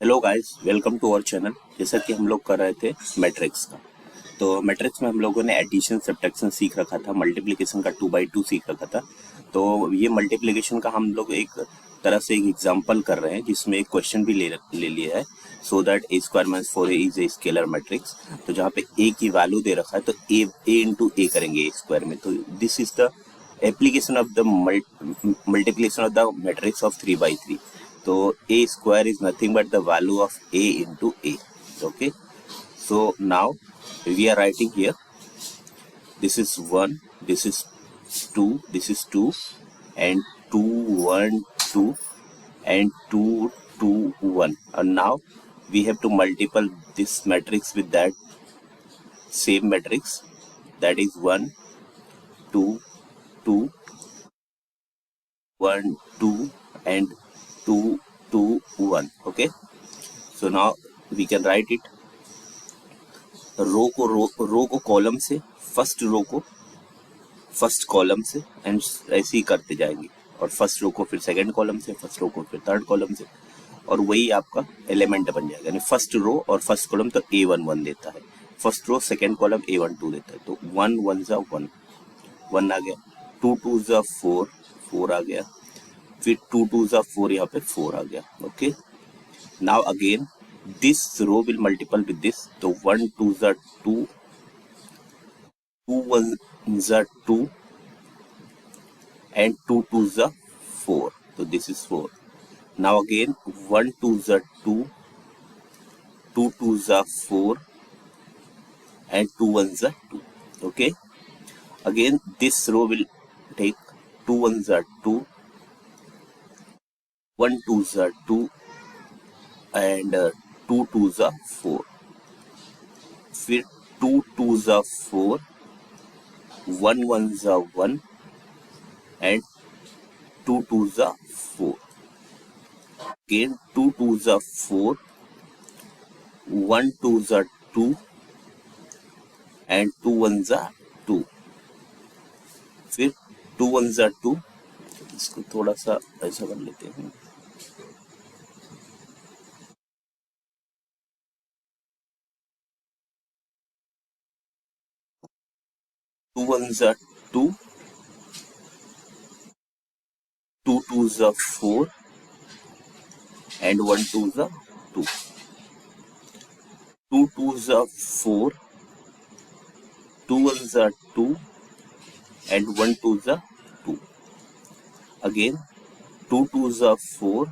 Hello guys, welcome to our channel. जैसा कि हम लोग कर रहे थे मैट्रिक्स का, तो मैट्रिक्स में हम लोगों ने एडिशन सब्ट्रैक्शन सीख रखा था, मल्टीप्लिकेशन का 2 by 2 सीख रखा था। तो ये मल्टीप्लिकेशन का हम लोग एक तरह से एक एग्जांपल कर रहे हैं, जिसमें एक क्वेश्चन भी ले लिया है। So that A square minus 4a is a scalar matrix. तो जहाँ पे ए की वैल्यू दे रखा है, तो ए इंटू ए करेंगे ए स्क्वायर में। तो this is the application of the multiplication of the matrix of 3 by 3। तो a square is nothing but the value of a into a. Okay, so now we are writing here, this is 1, this is 2, this is 2, and 2 1 2, and 2 2 1. And now we have to multiply this matrix with that same matrix, that is 1 2 2 1 2 and 2 2 1. Okay, so now we can write it, रो को column से, first column से, and ऐसे ही करते जाएंगे। और first row को फिर second column से, फर्स्ट रो को फिर थर्ड कॉलम से, और वही आपका एलिमेंट बन जाएगा। यानी फर्स्ट रो और फर्स्ट कॉलम तो A11 देता है, first row second column A12 देता है। तो 1 1 जा 1 1 आ गया, 2 2 जा 4 4 आ गया, फिर 2 2 जा 4, यहाँ पे 4 आ गया। Okay, now again this row will multiple with this, so 1 2 are 2, 2 1 are 2, and 2 2 are 4, so this is 4. Now again 1 2 are 2, 2 2 are 4, and 2 1 are 2. Okay, again this row will take 2 1 are 2, 1 2 are 2, and 2 2 are 4, फिर 2 2 are 4, 1 1 are 1, and 2 2 are 4. Again 2 2 are 4, 1 2 are 2, and 2 1 are 2. फिर 2 1 are 2, इसको थोड़ा सा ऐसा कर लेते हैं। Two 1 are 2, 2 2 are 4, and 1 2 are 2. 2 2 are 4, 2 1 are 2, and 1 2 are 2. Again 2 2 are 4,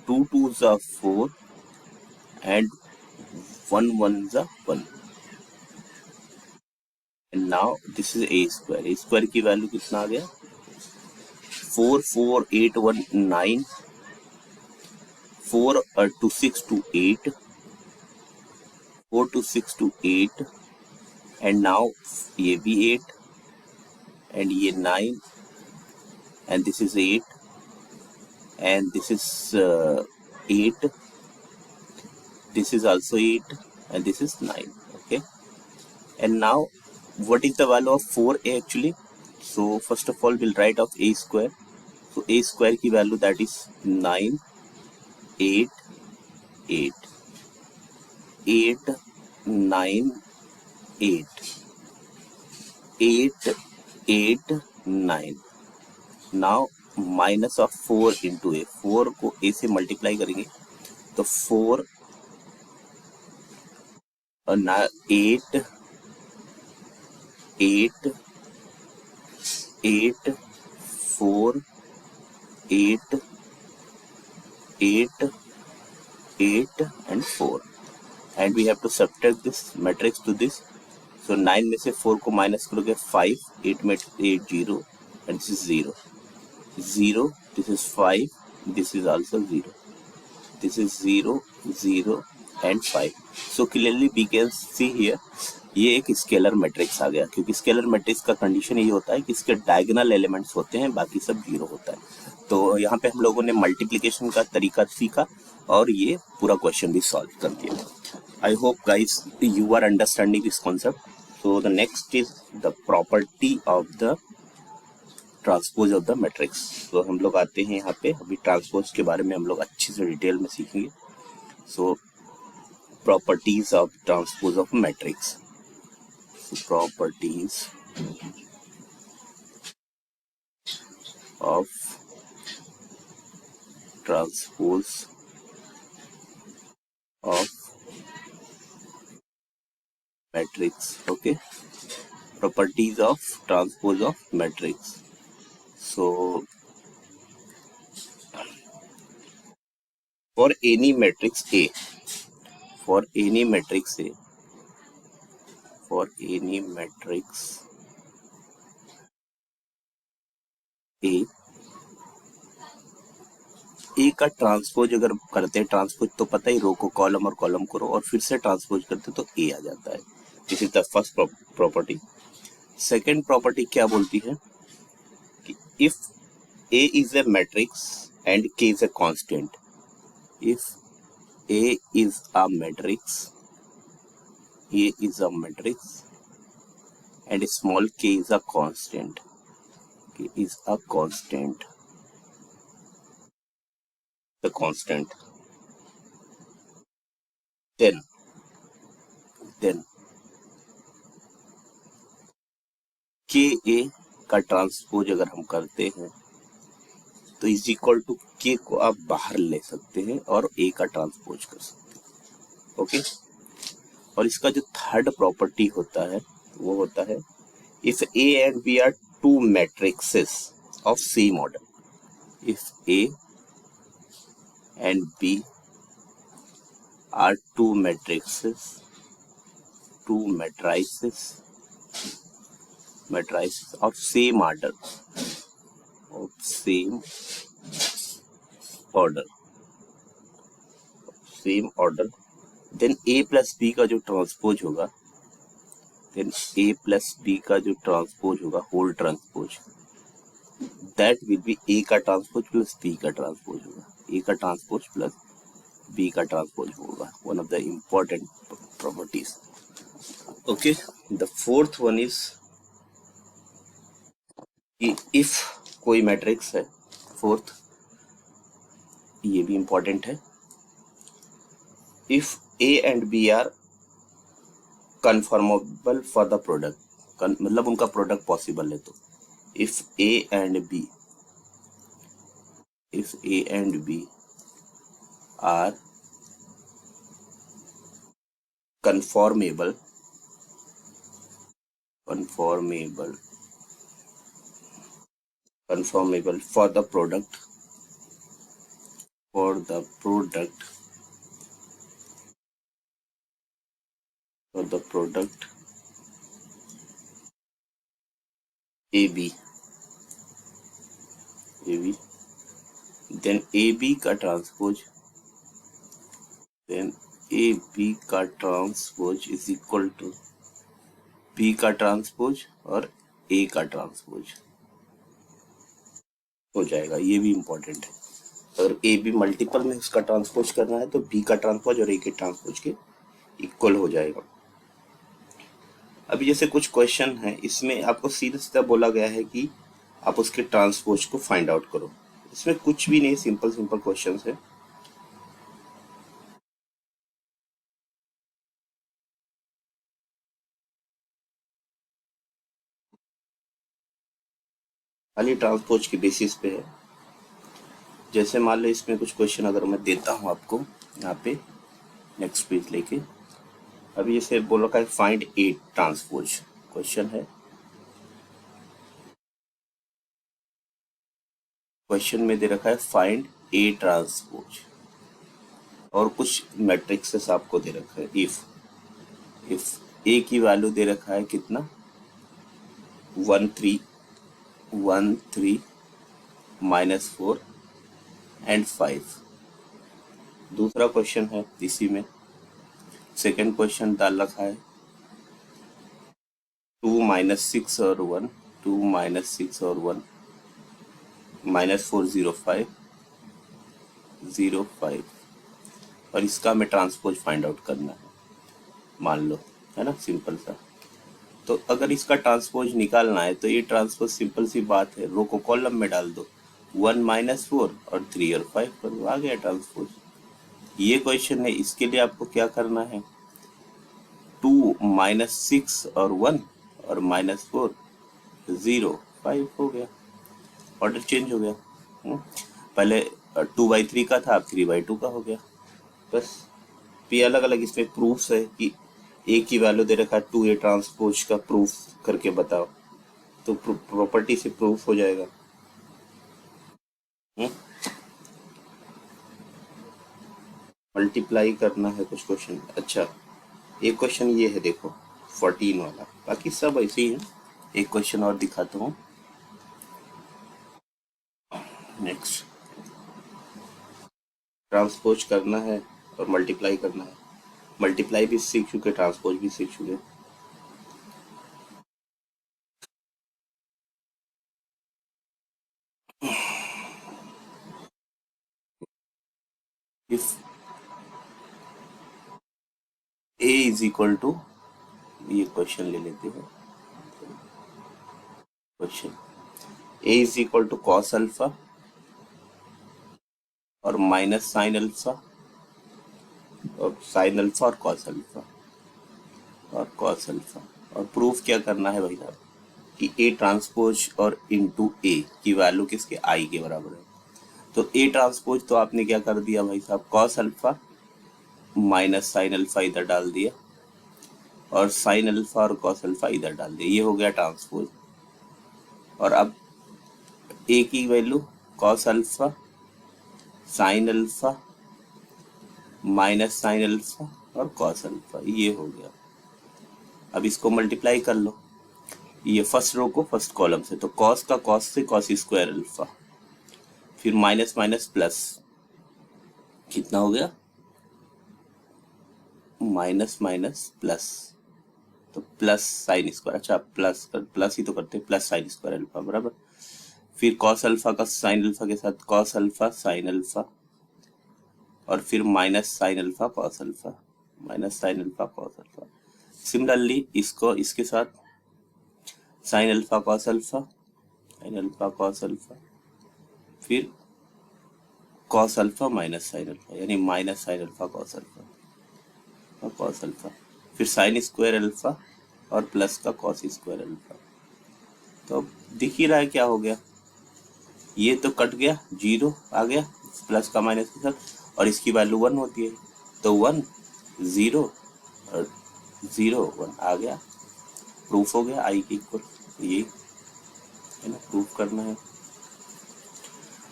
2 2 are 4, and 1 1 are 1. And now this is a square. A square की value कितना आ गया? 4 4 8 1 9, 4 to 6 to 8, 4 to 6 to 8, and now ये भी 8, and ये 9, and this is 8, and this is 8, this is also 8, and this is 9. Okay, and now what is the value of 4a actually? So first of all we'll write of a square. So a square की value, that is 9 8 8 8 9 8 8 8 9. now minus of 4 into a, 4 को a से multiply करेंगे तो 4 8 8 8 4 8 8 8 and 4, and we have to subtract this matrix to this. So 9 में से 4 को minus करोगे 5, 8 में 8 0, and this is 0 0, this is 5, this is also 0, this is 0 0 and 5. So clearly we can see here, ये एक स्केलर मैट्रिक्स आ गया, क्योंकि scalar matrix का कंडीशन ये होता है कि इसके डायगोनल एलिमेंट्स होते हैं, बाकी सब जीरो होता है। तो यहाँ पे हम लोगों ने मल्टीप्लिकेशन का तरीका सीखा और ये पूरा क्वेश्चन भी सॉल्व कर दिया। I hope guys you are understanding this concept. So the next is the property of the transpose of the matrix. तो हम लोग आते हैं यहाँ पे, अभी ट्रांसपोज के बारे में हम लोग अच्छे से डिटेल में सीखेंगे। So properties of transpose of matrix. So properties of transpose of matrix. Okay, properties of transpose of matrix. So for any matrix A, for any matrix A, for any matrix A, ए का transpose अगर करते हैं, transpose तो पता ही, रो को column और column को रो, और फिर से ट्रांसपोज करते तो ए आ जाता है। This is the first property. Second property क्या बोलती है कि if A is a matrix and K is a constant, if A is a matrix, A is a matrix and small K is a constant, K is a constant, the constant, then के ए का transpose अगर हम करते हैं तो is equal to के को आप बाहर ले सकते हैं और ए का ट्रांसपोज कर सकते हैं। ओके, और इसका जो थर्ड प्रॉपर्टी होता है वो होता है if A and B are two matrices of same order, if A and B are two matrices of same order, then A plus B का जो ट्रांसपोज होगा, whole transpose, that will be A का transpose plus B का transpose होगा, A का transpose plus B का transpose होगा, one of the important properties. Okay, the fourth one is if कोई मैट्रिक्स है, फोर्थ ये भी इंपॉर्टेंट है, if A and B are conformable for the product, मतलब उनका प्रोडक्ट पॉसिबल है, तो if A and B are conformable for the product AB, then AB का transpose is equal to B का ट्रांसपोज और A का transpose हो जाएगा। ये भी इंपॉर्टेंट है, अगर A B मल्टीपल में उसका ट्रांसपोज करना है तो B का ट्रांसपोज और A के ट्रांसपोज के इक्वल हो जाएगा। अभी जैसे कुछ क्वेश्चन है, इसमें आपको सीधा सीधा बोला गया है कि आप उसके ट्रांसपोज को फाइंड आउट करो, इसमें कुछ भी नहीं, सिंपल क्वेश्चंस है। खाली ट्रांसपोज के बेसिस पे है। जैसे मान लो इसमें कुछ क्वेश्चन अगर मैं देता हूं आपको, यहाँ पे नेक्स्ट पेज लेके, अभी जैसे बोला का फाइंड ए ट्रांसपोज क्वेश्चन है, क्वेश्चन में दे रखा है फाइंड ए ट्रांसपोज और कुछ मैट्रिक्सेस आपको दे रखा है। इफ ए की वैल्यू दे रखा है कितना, 1 3 -4 एंड 5। दूसरा क्वेश्चन है इसी में, सेकंड क्वेश्चन डाल रखा है 2 -6 और 1, -4 0 5 और इसका हमें ट्रांसपोज फाइंड आउट करना है, मान लो, है ना, सिंपल सा। तो अगर इसका ट्रांसपोज निकालना है तो ये ट्रांसपोज सिंपल सी बात है, रो को कॉलम में डाल दो, 1 -4 और 3 और 5 पर आ गया ट्रांसपोज। ये क्वेश्चन है, इसके लिए आपको क्या करना है, 2 -6 और 1 और -4 0 5 हो गया, ऑर्डर चेंज हो गया। पहले 2/3 का था, अब 3/2 का हो गया। बस ये अलग अलग इसमें प्रूफ्स है कि एक ही वैल्यू दे रखा है 2A ट्रांसपोज का प्रूफ करके बताओ, तो प्रॉपर्टी से प्रूफ हो जाएगा। मल्टीप्लाई करना है कुछ क्वेश्चन। अच्छा, एक क्वेश्चन ये है देखो 14 वाला, बाकी सब ऐसे ही है। एक क्वेश्चन और दिखाता हूँ। नेक्स्ट, ट्रांसपोज करना है और मल्टीप्लाई करना है। मल्टीप्लाई भी सीख चुके, ट्रांसपोज भी सीख चुके। If a is equal to, ये क्वेश्चन ले लेते हैं। Question a is equal to cos alpha और माइनस साइन अल्फा और साइन अल्फा और कॉस अल्फा और कॉस अल्फा, और प्रूफ क्या करना है भाई साहब कि ए ट्रांसपोज और इनटू ए की वैल्यू किसके, आई के बराबर है। तो ए ट्रांसपोज तो आपने क्या कर दिया भाई साहब, cos alpha minus sine alpha इधर डाल दिया और साइन अल्फा और कॉस अल्फा इधर डाल दिया, ये हो गया ट्रांसपोज। और अब ए की value cos alpha sine alpha minus sine alpha और कॉस अल्फा, ये हो गया। अब इसको मल्टीप्लाई कर लो, ये फर्स्ट रो को फर्स्ट कॉलम से, तो कॉस का कॉस से कॉस स्क्वायर अल्फा, फिर माइनस माइनस प्लस, कितना हो गया, माइनस माइनस प्लस, तो प्लस साइन स्क्वायर, अच्छा प्लस ही तो करते हैं, प्लस साइन स्क्वायर अल्फा बराबर, फिर कॉस अल्फा का साइन अल्फा के साथ कॉस अल्फा साइन अल्फा, और फिर minus sine alpha cos alpha, minus sine alpha cos alpha. Similarly इसको इसके साथ sine alpha cos alpha, sine alpha cos alpha, फिर cos alpha minus sine alpha, यानी minus sine alpha cos alpha और cos alpha, फिर sine square alpha और plus का cos square alpha. तो अब दिख ही रहा है क्या हो गया, ये तो कट गया, जीरो आ गया प्लस का माइनस के साथ, और इसकी वैल्यू 1 होती है, तो 1 0 और 0 1 आ गया, प्रूफ हो गया आई के इक्वल। ये है ना, प्रूफ करना है।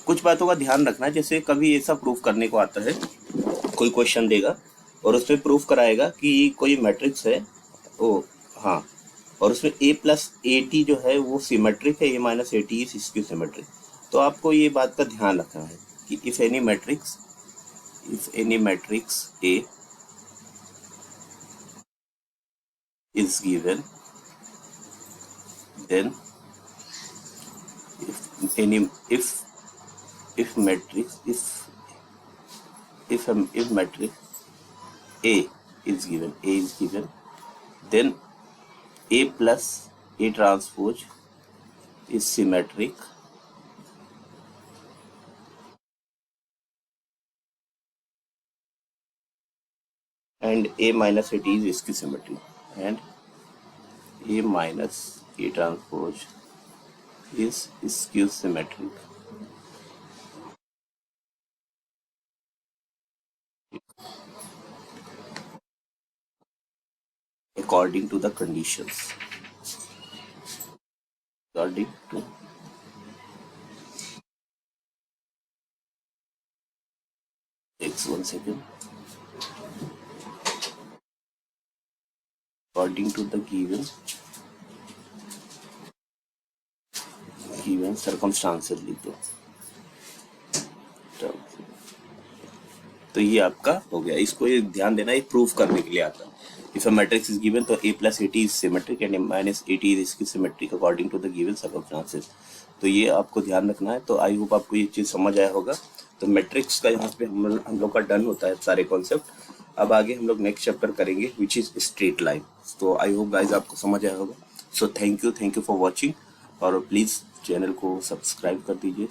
कुछ बातों का ध्यान रखना है, जैसे कभी ऐसा प्रूफ करने को आता है, कोई क्वेश्चन देगा और उसमें प्रूफ कराएगा कि कोई मैट्रिक्स है, ओ हाँ, और उसमें a प्लस ए टी जो है वो सिमेट्रिक है, a minus A T is skew symmetric. तो आपको ये बात का ध्यान रखना है कि if any matrix a is given, then if matrix a is given, then a plus a transpose is symmetric and a minus a t is इसकी symmetry, and a minus a transpose is skew symmetric according to the conditions. According to takes 1 second. According to the given circumstances लिख दो। तो ये आपका हो गया, इसको ये ध्यान देना, ये प्रूफ करने के लिए आता है। If a matrix is given तो a plus A T is symmetric and minus A T is skew symmetric according to the given circumstances. तो ये आपको ध्यान रखना है। तो आई होप आपको ये चीज़ समझ आया होगा। तो मैट्रिक्स का यहाँ पे हम लोग का डन होता है सारे कॉन्सेप्ट। अब आगे हम लोग नेक्स्ट चैप्टर करेंगे विच इज स्ट्रेट लाइन। तो आई होप गाइज आपको समझ आया होगा। So thank you for watching, और प्लीज़ चैनल को सब्सक्राइब कर दीजिए।